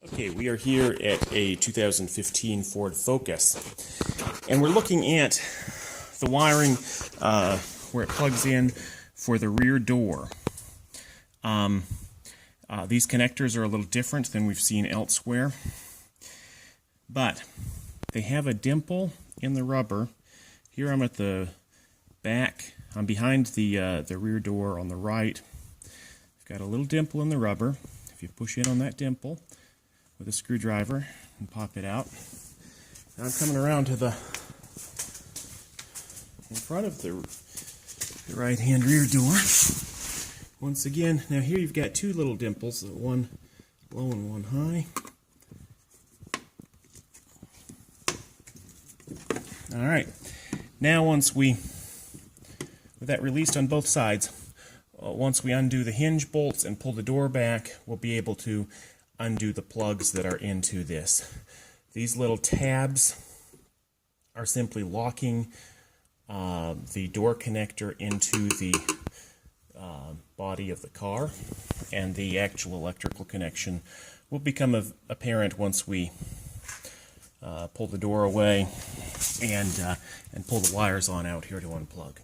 Okay, we are here at a 2015 Ford Focus, and we're looking at the wiring where it plugs in for the rear door. These connectors are a little different than we've seen elsewhere, but they have a dimple in the rubber. Here I'm at the back. I'm behind the rear door on the right. I've got a little dimple in the rubber. If you push in on that dimple with a screwdriver and pop it out. Now I'm coming around to the in front of the right-hand rear door. Once again, now here you've got two little dimples, one low and one high. All right, now with that released on both sides, once we undo the hinge bolts and pull the door back, we'll be able to undo the plugs that are into this. These little tabs are simply locking the door connector into the body of the car, and the actual electrical connection will become apparent once we pull the door away and pull the wires on out here to unplug.